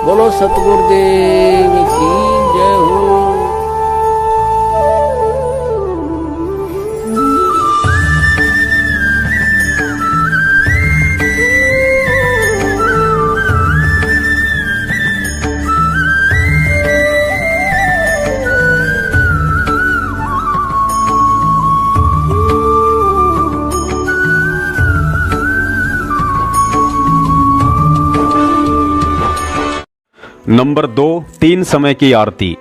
बोलो सतगुरुदेव की जय हो। नंबर 2, 3 समय की आरती।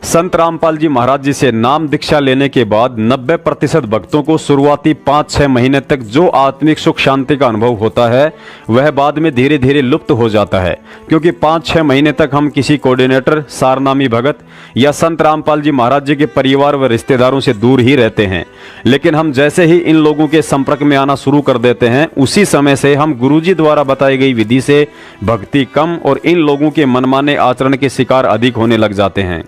संत रामपाल जी महाराज जी से नाम दीक्षा लेने के बाद 90% भक्तों को शुरुआती 5-6 महीने तक जो आत्मिक सुख शांति का अनुभव होता है वह बाद में धीरे धीरे लुप्त हो जाता है, क्योंकि 5-6 महीने तक हम किसी कोऑर्डिनेटर, सारनामी भगत या संत रामपाल जी महाराज जी के परिवार व रिश्तेदारों से दूर ही रहते हैं। लेकिन हम जैसे ही इन लोगों के संपर्क में आना शुरू कर देते हैं, उसी समय से हम गुरुजी द्वारा बताई गई विधि से भक्ति कम और इन लोगों के मनमाने आचरण के शिकार अधिक होने लग जाते हैं।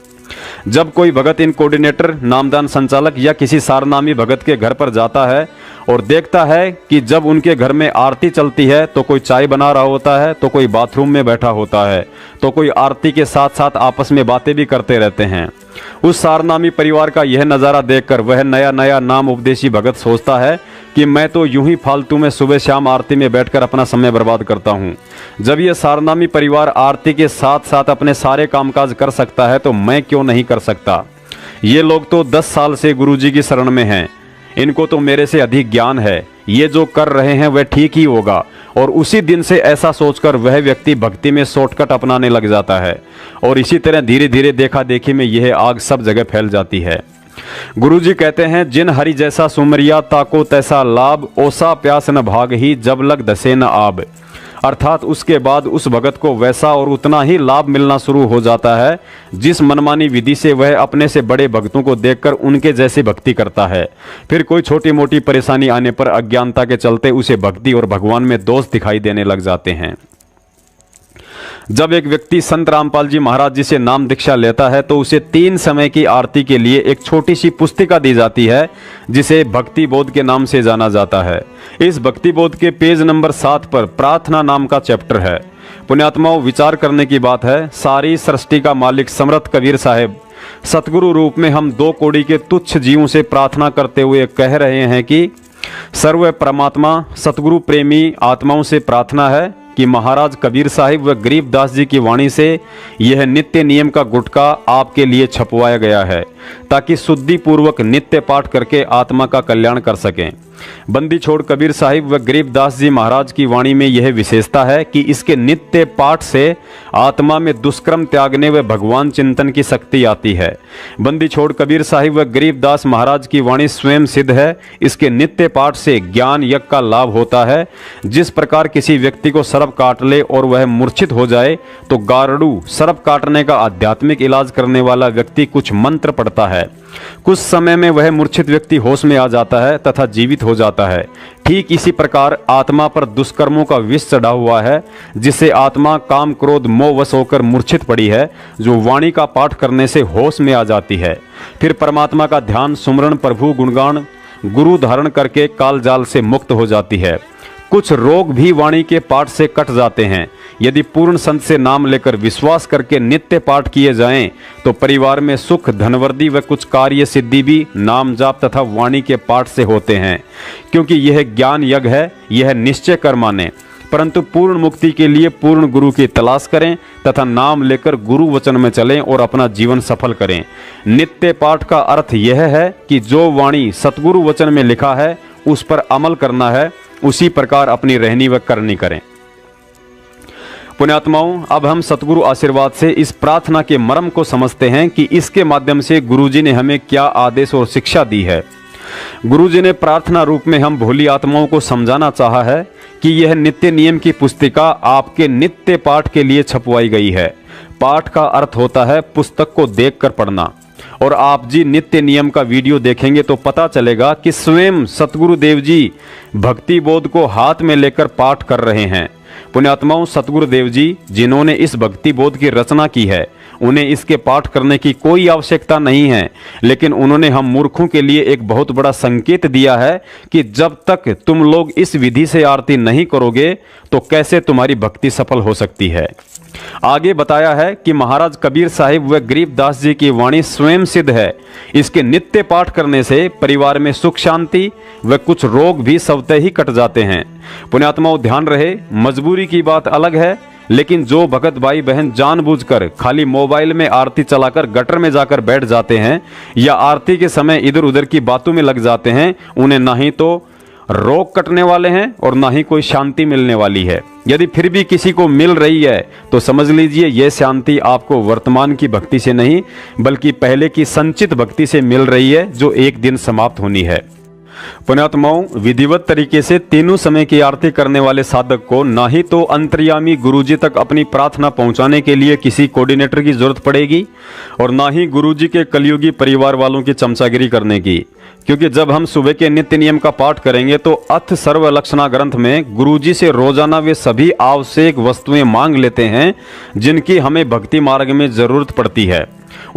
जब कोई भगत इन कोऑर्डिनेटर, नामदान संचालक या किसी सारनामी भगत के घर पर जाता है और देखता है कि जब उनके घर में आरती चलती है तो कोई चाय बना रहा होता है, तो कोई बाथरूम में बैठा होता है, तो कोई आरती के साथ साथ आपस में बातें भी करते रहते हैं, उस सारनामी परिवार का यह नज़ारा देखकर वह नया नया नाम उपदेशी भगत सोचता है कि मैं तो यूं ही फालतू में सुबह शाम आरती में बैठकर अपना समय बर्बाद करता हूं। जब यह सारनामी परिवार आरती के साथ साथ अपने सारे कामकाज कर सकता है तो मैं क्यों नहीं कर सकता। ये लोग तो 10 साल से गुरुजी की शरण में हैं, इनको तो मेरे से अधिक ज्ञान है, ये जो कर रहे हैं वह ठीक ही होगा। और उसी दिन से ऐसा सोचकर वह व्यक्ति भक्ति में शॉर्टकट अपनाने लग जाता है और इसी तरह धीरे धीरे देखा देखी में यह आग सब जगह फैल जाती है। गुरुजी कहते हैं, जिन हरि जैसा सुमरिया ताको तैसा लाभ, ओसा प्यास न भाग ही जब लग दसे न आब। अर्थात उसके बाद उस भगत को वैसा और उतना ही लाभ मिलना शुरू हो जाता है जिस मनमानी विधि से वह अपने से बड़े भक्तों को देखकर उनके जैसी भक्ति करता है। फिर कोई छोटी मोटी परेशानी आने पर अज्ञानता के चलते उसे भक्ति और भगवान में दोष दिखाई देने लग जाते हैं। जब एक व्यक्ति संत रामपाल जी महाराज जी से नाम दीक्षा लेता है तो उसे 3 समय की आरती के लिए एक छोटी सी पुस्तिका दी जाती है जिसे भक्ति बोध के नाम से जाना जाता है। इस भक्ति बोध के पेज नंबर 7 पर प्रार्थना नाम का चैप्टर है। पुण्यात्माओं, विचार करने की बात है, सारी सृष्टि का मालिक समर्थ कबीर साहब सतगुरु रूप में हम 2 कौड़ी के तुच्छ जीवों से प्रार्थना करते हुए कह रहे हैं कि सर्व परमात्मा सतगुरु प्रेमी आत्माओं से प्रार्थना है कि महाराज कबीर साहिब व गरीबदास जी की वाणी से यह नित्य नियम का गुटका आपके लिए छपवाया गया है ताकि शुद्धि पूर्वक नित्य पाठ करके आत्मा का कल्याण कर सकें। बंदी छोड़ कबीर साहिब व गरीबदास जी महाराज की वाणी में यह विशेषता है कि इसके नित्य पाठ से आत्मा में दुष्कर्म त्यागने व भगवान चिंतन की शक्ति आती है। बंदी छोड़ कबीर साहिब व गरीबदास महाराज की वाणी स्वयं सिद्ध है। इसके नित्य पाठ से ज्ञान यज्ञ का लाभ होता है। जिस प्रकार किसी व्यक्ति को सर्प काट ले और वह मूर्छित हो जाए तो गारड़ू सर्प काटने का आध्यात्मिक इलाज करने वाला व्यक्ति कुछ मंत्र पढ़ता है। कुछ समय में वह मूर्छित व्यक्ति होश में आ जाता है तथा जीवित हो जाता है। ठीक इसी प्रकार आत्मा पर दुष्कर्मों का विष चढ़ा हुआ है जिससे आत्मा काम क्रोध मोह वश होकर मूर्छित पड़ी है, जो वाणी का पाठ करने से होश में आ जाती है। फिर परमात्मा का ध्यान, सुमरण, प्रभु गुणगान, गुरु धारण करके काल जाल से मुक्त हो जाती है। कुछ रोग भी वाणी के पाठ से कट जाते हैं। यदि पूर्ण संत से नाम लेकर विश्वास करके नित्य पाठ किए जाएं तो परिवार में सुख, धनवृद्धि व कुछ कार्य सिद्धि भी नाम जाप तथा वाणी के पाठ से होते हैं। क्योंकि यह ज्ञान यज्ञ है, यह निश्चय कर माने। परंतु पूर्ण मुक्ति के लिए पूर्ण गुरु की तलाश करें तथा नाम लेकर गुरु वचन में चलें और अपना जीवन सफल करें। नित्य पाठ का अर्थ यह है कि जो वाणी सतगुरु वचन में लिखा है उस पर अमल करना है, उसी प्रकार अपनी रहनी व करनी करें। पुण्यात्माओं, अब हम सतगुरु आशीर्वाद से इस प्रार्थना के मर्म को समझते हैं कि इसके माध्यम से गुरुजी ने हमें क्या आदेश और शिक्षा दी है। गुरुजी ने प्रार्थना रूप में हम भोली आत्माओं को समझाना चाहा है कि यह नित्य नियम की पुस्तिका आपके नित्य पाठ के लिए छपवाई गई है। पाठ का अर्थ होता है पुस्तक को देखकर पढ़ना। और आप जी नित्य नियम का वीडियो देखेंगे तो पता चलेगा कि स्वयं सतगुरु देव जी भक्ति बोध को हाथ में लेकर पाठ कर रहे हैं। पुण्यात्माओं, सतगुरु देव जी जिन्होंने इस भक्ति बोध की रचना की है उन्हें इसके पाठ करने की कोई आवश्यकता नहीं है, लेकिन उन्होंने हम मूर्खों के लिए एक बहुत बड़ा संकेत दिया है कि जब तक तुम लोग इस विधि से आरती नहीं करोगे तो कैसे तुम्हारी भक्ति सफल हो सकती है। आगे बताया है कि महाराज कबीर साहिब व गरीबदास जी की वाणी स्वयं सिद्ध है। इसके नित्य पाठ करने से परिवार में सुख शांति व कुछ रोग भी स्वतः ही कट जाते हैं। पुण्यात्माओं, ध्यान रहे, मजबूरी की बात अलग है, लेकिन जो भगत भाई बहन जानबूझकर खाली मोबाइल में आरती चलाकर गटर में जाकर बैठ जाते हैं या आरती के समय इधर उधर की बातों में लग जाते हैं, उन्हें ना ही तो रोग कटने वाले हैं और ना ही कोई शांति मिलने वाली है। यदि फिर भी किसी को मिल रही है तो समझ लीजिए यह शांति आपको वर्तमान की भक्ति से नहीं बल्कि पहले की संचित भक्ति से मिल रही है, जो एक दिन समाप्त होनी है। पुण्यात्माओं, विधिवत तरीके से तीनों समय की आरती करने वाले साधक को ना ही तो अंतर्यामी गुरुजी तक अपनी प्रार्थना पहुंचाने के लिए किसी कोऑर्डिनेटर की जरूरत पड़ेगी और ना ही गुरुजी के कलयुगी परिवार वालों की चमचागिरी करने की, क्योंकि जब हम सुबह के नित्य नियम का पाठ करेंगे तो अथ सर्व लक्षणा ग्रंथ में गुरुजी से रोजाना वे सभी आवश्यक वस्तुएं मांग लेते हैं जिनकी हमें भक्ति मार्ग में जरूरत पड़ती है।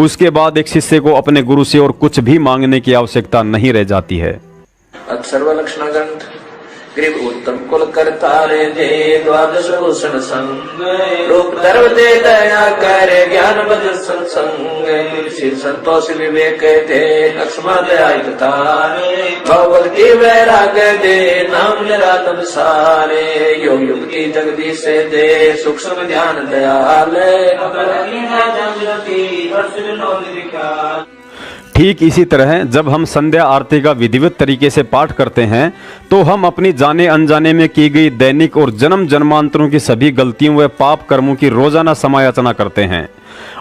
उसके बाद एक शिष्य को अपने गुरु से और कुछ भी मांगने की आवश्यकता नहीं रह जाती है। सर्वलक्षण ग्रंथ ग्रीव उत्तम कुल करतारे दे द्वादश भूषण संग रूप धर्म दे दया कर ज्ञान बज सत्संग श्री संतोष विवेक दे लक्ष्मण दया भगवती वैराग दे नाम निरातन सारे योग युक्ति जगदीश दे सूक्ष्म ध्यान दयाल ठीक इसी तरह जब हम संध्या आरती का विधिवत तरीके से पाठ करते हैं तो हम अपनी जाने अनजाने में की गई दैनिक और जन्म जन्मांतरों की सभी गलतियों व पाप कर्मों की रोजाना समायाचना करते हैं।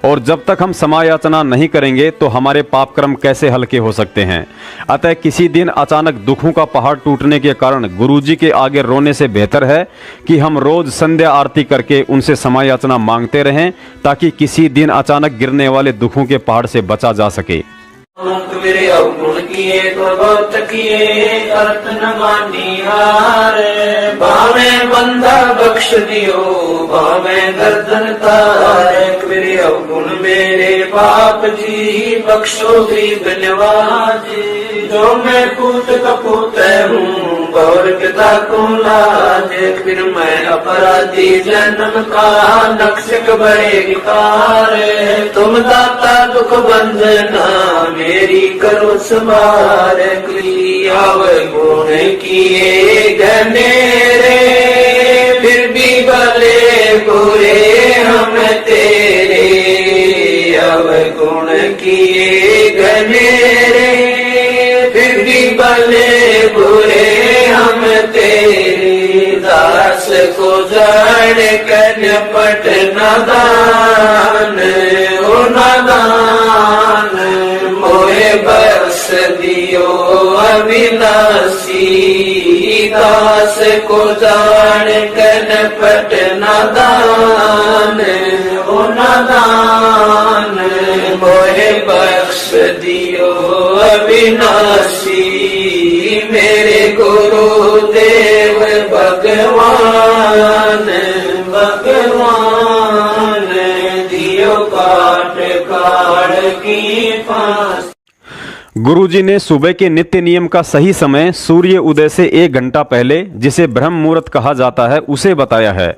और जब तक हम समायाचना नहीं करेंगे तो हमारे पाप कर्म कैसे हल्के हो सकते हैं। अतः किसी दिन अचानक दुखों का पहाड़ टूटने के कारण गुरुजी के आगे रोने से बेहतर है कि हम रोज संध्या आरती करके उनसे समायाचना मांगते रहें, ताकि किसी दिन अचानक गिरने वाले दुखों के पहाड़ से बचा जा सके। मेरे अवगुण किए तो बहुत किए अर्थ न मानी हार भावे बंदा बख्श दियो भावे गर्दन तार मेरे अवगुण मेरे बाप जी बख्शो भी धन्यवाद जो मैं पूत कपूत हूँ गौर पिता को लाज फिर मैं अपराधी जन्म का नक्शक बड़े विकार तुम दाता दुख बंधना मेरी करो संभार गुण किए घनेरे फिर भी भले बुरे हम तेरे गुण किए घनेरे फिर भी भले बुरे हम तेरे दास को जान कर पट नादान ओ नादान मोहे बस दियो अविनाशी दास को जान कर पट नादान ओ नादान मोहे बख्श दियो अविनाशी मेरे गुरु देव भगवान भगवान दियो काट काट की फांस। गुरुजी ने सुबह के नित्य नियम का सही समय सूर्य उदय से 1 घंटा पहले, जिसे ब्रह्म मुहूर्त कहा जाता है, उसे बताया है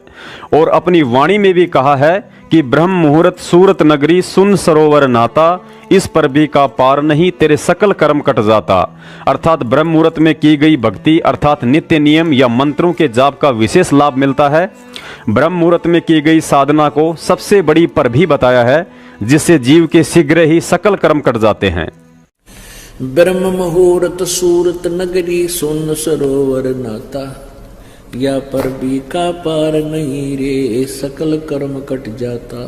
और अपनी वाणी में भी कहा है कि ब्रह्म मुहूर्त सूरत नगरी सुन सरोवर नाता इस पर भी का पार नहीं तेरे सकल कर्म कट जाता। अर्थात ब्रह्म मुहूर्त में की गई भक्ति अर्थात नित्य नियम या मंत्रों के जाप का विशेष लाभ मिलता है। ब्रह्म मुहूर्त में की गई साधना को सबसे बड़ी पर भी बताया है, जिससे जीव के शीघ्र ही सकल कर्म कट जाते हैं। ब्रह्म मुहूर्त सूरत नगरी सुन सरोवर नाता या पर भी का पार नहीं रे सकल कर्म कट जाता।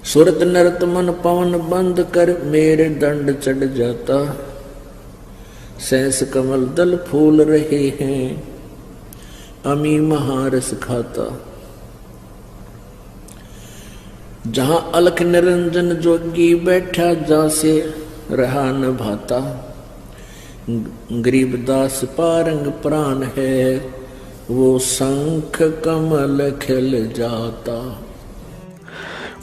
सुरत नरत मन पवन बंद कर मेरे दंड चढ़ जाता। सहस कमल दल फूल रहे हैं अमी महारस खाता। जहां अलख निरंजन जोगी बैठा जा से रहा न भाता। गरीबदास पारंग प्राण है वो शंख कमल खिल जाता।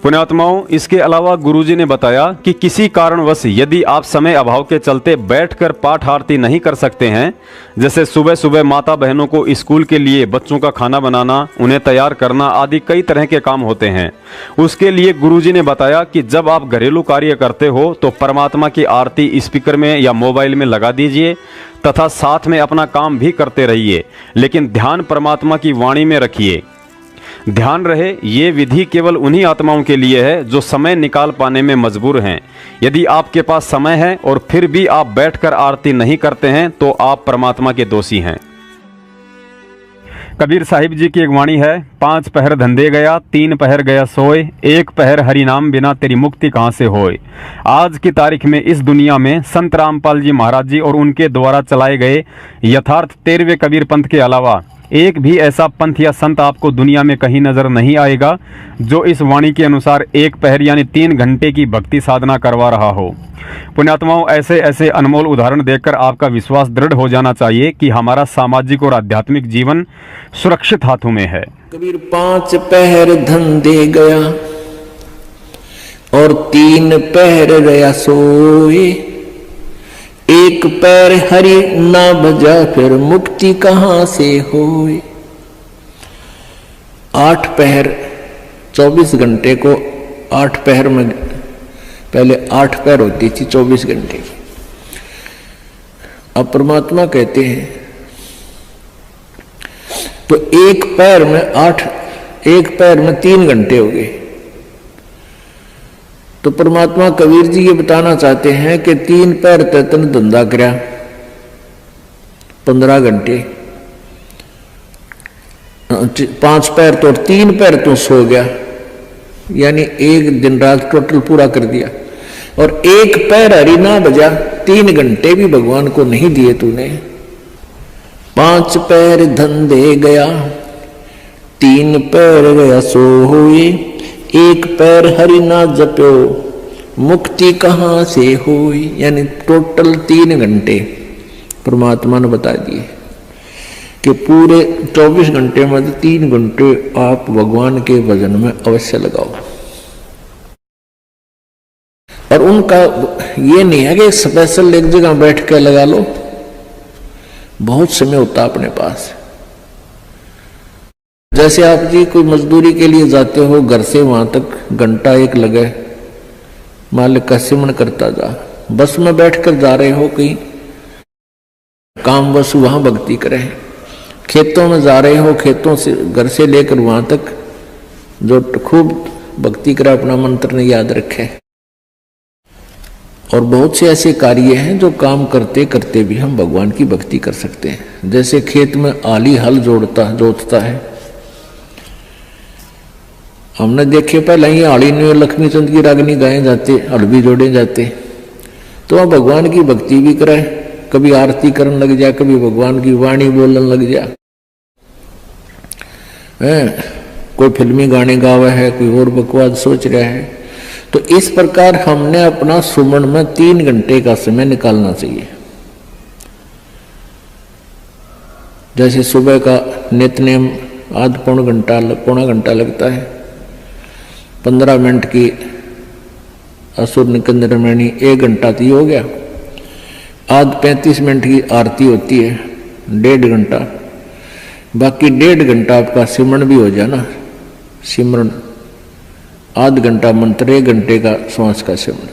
पुण्यात्माओं, इसके अलावा गुरुजी ने बताया कि किसी कारणवश यदि आप समय अभाव के चलते बैठकर पाठ आरती नहीं कर सकते हैं, जैसे सुबह सुबह माता बहनों को स्कूल के लिए बच्चों का खाना बनाना, उन्हें तैयार करना आदि कई तरह के काम होते हैं, उसके लिए गुरुजी ने बताया कि जब आप घरेलू कार्य करते हो तो परमात्मा की आरती स्पीकर में या मोबाइल में लगा दीजिए तथा साथ में अपना काम भी करते रहिए, लेकिन ध्यान परमात्मा की वाणी में रखिए। ध्यान रहे, ये विधि केवल उन्हीं आत्माओं के लिए है जो समय निकाल पाने में मजबूर हैं। यदि आपके पास समय है और फिर भी आप बैठकर आरती नहीं करते हैं तो आप परमात्मा के दोषी हैं। कबीर साहिब जी की एक वाणी है, 5 पहर धंधे गया, 3 पहर गया सोए, 1 पहर हरि नाम बिना तेरी मुक्ति कहाँ से होए। आज की तारीख में इस दुनिया में संत रामपाल जी महाराज जी और उनके द्वारा चलाए गए यथार्थ 13वें कबीर पंथ के अलावा एक भी ऐसा पंथ या संत आपको दुनिया में कहीं नजर नहीं आएगा जो इस वाणी के अनुसार 1 पहर यानी 3 घंटे की भक्ति साधना करवा रहा हो। पुण्यात्माओं, ऐसे ऐसे अनमोल उदाहरण देखकर आपका विश्वास दृढ़ हो जाना चाहिए कि हमारा सामाजिक और आध्यात्मिक जीवन सुरक्षित हाथों में है। कबीर 5 पहर धंधे गया और 3 पहर गया सोए, 1 पैर हरि ना बजा फिर मुक्ति कहां से होए। 8 पहर 24 घंटे को 8 पहर में, पहले 8 पहर होती थी 24 घंटे की। अब परमात्मा कहते हैं तो 1 पैर में 8, 1 पैर में 3 घंटे हो गए। तो परमात्मा कबीर जी ये बताना चाहते हैं कि 3 पैर तन धंधा करया 15 घंटे, 5 पैर तो 3 पैर तो सो गया, यानी 1 दिन रात टोटल पूरा कर दिया। और 1 पैर हरि ना बजा, 3 घंटे भी भगवान को नहीं दिए तूने। 5 पैर धंधे गया, 3 पैर गया सो हुए, 1 पैर हरि ना जप्यो मुक्ति कहां से हुई। यानी टोटल 3 घंटे परमात्मा ने बता दिए कि पूरे 24 घंटे में 3 घंटे आप भगवान के भजन में अवश्य लगाओ। और उनका ये नहीं है कि स्पेशल एक जगह बैठ के लगा लो, बहुत समय होता अपने पास। जैसे आप जी कोई मजदूरी के लिए जाते हो, घर से वहां तक घंटा 1 लगे, मालिक का सिमरण करता जा। बस में बैठकर जा रहे हो कहीं काम, बस वहां भक्ति करें। खेतों में जा रहे हो, खेतों से घर से लेकर वहां तक जो खूब भक्ति करे, अपना मंत्र ने याद रखे। और बहुत से ऐसे कार्य हैं जो काम करते करते भी हम भगवान की भक्ति कर सकते हैं। जैसे खेत में आली हल जोतता है, हमने देखे पहले ही आली में लक्ष्मी चंद की रागनी गाए जाते, हल भी जोड़े जाते। तो वह भगवान की भक्ति भी करे, कभी आरती करने लग जाए, कभी भगवान की वाणी बोलने लग जाए। कोई फिल्मी गाने गावा है, कोई और बकवास सोच रहा है। तो इस प्रकार हमने अपना सुमन में 3 घंटे का समय निकालना चाहिए। जैसे सुबह का नित्यनेम आध पौना घंटा लगता है, 15 मिनट की असुर निकंदन मणि 1 घंटा तो हो गया। आध 35 मिनट की आरती होती है, 1.5 घंटा। बाकी 1.5 घंटा आपका सिमरण भी हो जाए ना, सिमरण आध घंटा मंत्र, 1 घंटे का श्वास का सिमरण।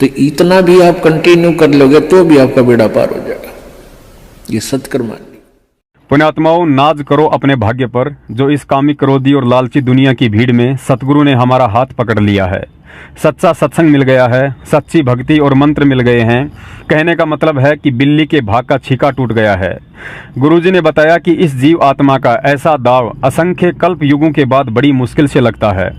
तो इतना भी आप कंटिन्यू कर लोगे तो भी आपका बेड़ा पार हो जाएगा। ये सत्कर्म। पुण्यात्माओं, नाज करो अपने भाग्य पर जो इस कामी, क्रोधी और लालची दुनिया की भीड़ में सतगुरु ने हमारा हाथ पकड़ लिया है। सच्चा सत्संग मिल गया है, सच्ची भक्ति और मंत्र मिल गए हैं। कहने का मतलब है कि बिल्ली के भाग का छीका टूट गया है। गुरुजी ने बताया कि इस जीव आत्मा का ऐसा दाव असंख्य कल्प युगों के बाद बड़ी मुश्किल से लगता है।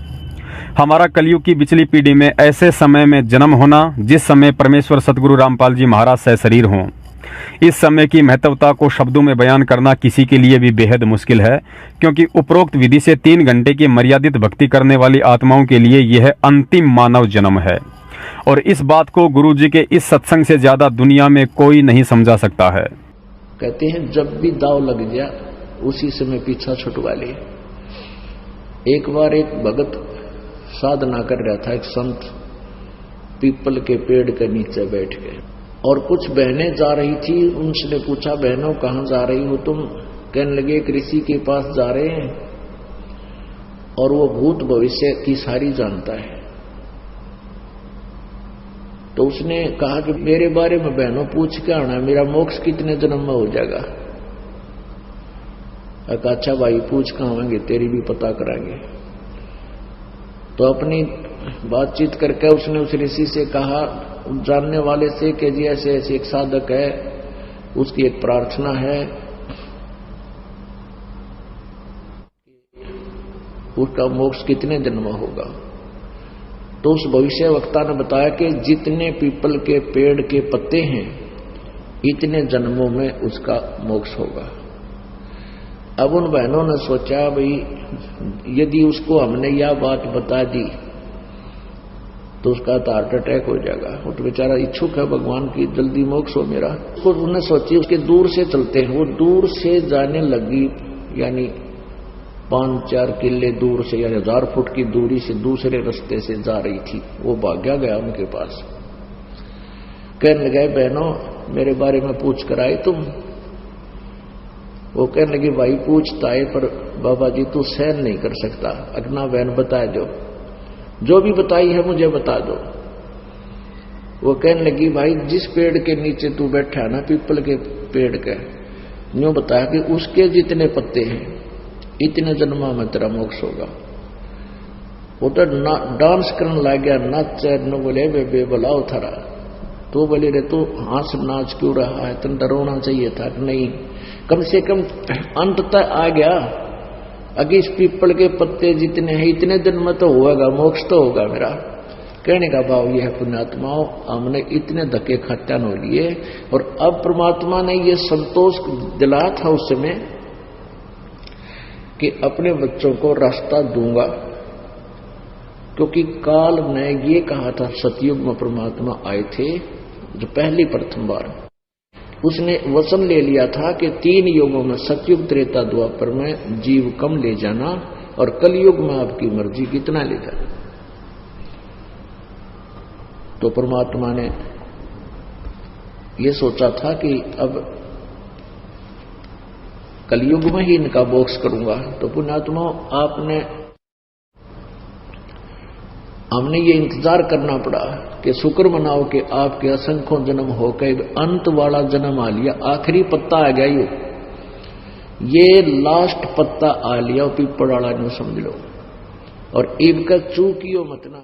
हमारा कलयुग की पिछली पीढ़ी में ऐसे समय में जन्म होना जिस समय परमेश्वर सतगुरु रामपाल जी महाराज सशरीर हों। इस समय की महत्वता को शब्दों में बयान करना किसी के लिए भी बेहद मुश्किल है, क्योंकि उपरोक्त विधि से 3 घंटे की मर्यादित भक्ति करने वाली आत्माओं के लिए यह अंतिम मानव जन्म है। और इस बात को गुरुजी के इस सत्संग से ज्यादा दुनिया में कोई नहीं समझा सकता है। कहते हैं जब भी दाव लग जा उसी समय पीछा छुटवा ले। एक बार एक भगत साधना कर रहा था एक संत पीपल के पेड़ के नीचे बैठ के, और कुछ बहनें जा रही थी। उनसे पूछा, बहनों कहाँ जा रही हो तुम? कहने लगे एक ऋषि के पास जा रहे हैं और वो भूत भविष्य की सारी जानता है। तो उसने कहा कि मेरे बारे में बहनों पूछ के आना, मेरा मोक्ष कितने जन्म में हो जाएगा? अच्छा भाई पूछ के आवेंगे, तेरी भी पता कराएंगे। तो अपनी बातचीत करके उसने उस ऋषि से कहा, जानने वाले से, कि जी ऐसे ऐसे एक साधक है, उसकी एक प्रार्थना है, उसका मोक्ष कितने जन्म होगा? तो उस भविष्य वक्ता ने बताया कि जितने पीपल के पेड़ के पत्ते हैं इतने जन्मों में उसका मोक्ष होगा। अब उन बहनों ने सोचा, भाई यदि उसको हमने यह बात बता दी तो उसका तो हार्ट अटैक हो जाएगा, वो तो बेचारा इच्छुक है भगवान की जल्दी मोक्ष हो मेरा। तो उन्होंने सोची उसके दूर से चलते हैं। वो दूर से जाने लगी, यानी 5-4 किले दूर से, यानी 1000 फुट की दूरी से दूसरे रास्ते से जा रही थी। वो भाग्या गया उनके पास, कहने लगे, बहनों मेरे बारे में पूछ कर आए तुम? वो कहने लगी, भाई पूछता है पर बाबा जी तू सहन नहीं कर सकता, अगना बहन बता दो, जो भी बताई है मुझे बता दो। वो कहने लगी, भाई जिस पेड़ के नीचे तू बैठा है ना, पीपल के पेड़ के, यूं बताया कि उसके जितने पत्ते हैं इतने जन्मा में तेरा मोक्ष होगा। वो तो डांस करने लग गया, नाच न बोले बे बुलाओ थारा। तो बोले रे तू हंस नाच क्यों रहा है, तुम डरोना चाहिए था। नहीं, कम से कम अंत तक आ गया, अगे इस पीपल के पत्ते जितने हैं इतने दिन में तो होगा, मोक्ष तो होगा मेरा। कहने का भाव यह है, पुण्यात्माओं हमने इतने धक्के खट्टन हो लिए, और अब परमात्मा ने ये संतोष दिलाया था उस समय कि अपने बच्चों को रास्ता दूंगा, क्योंकि काल ने ये कहा था, सतयुग में परमात्मा आए थे जो पहली प्रथम बार, उसने वचन ले लिया था कि 3 युगों में, सतयुग त्रेता द्वापर में जीव कम ले जाना और कलयुग में आपकी मर्जी कितना ले जाना। तो परमात्मा ने ये सोचा था कि अब कलयुग में ही इनका मोक्ष करूंगा। तो पुण्यात्मा हमने ये इंतजार करना पड़ा कि शुक्र मनाओ कि आपके असंख्यों जन्म होकर अंत वाला जन्म आ लिया, आखिरी पत्ता आ गया, ये लास्ट पत्ता आ लिया, पीपड़ वाला नहीं समझ लो, और इब का चूकियो मत ना।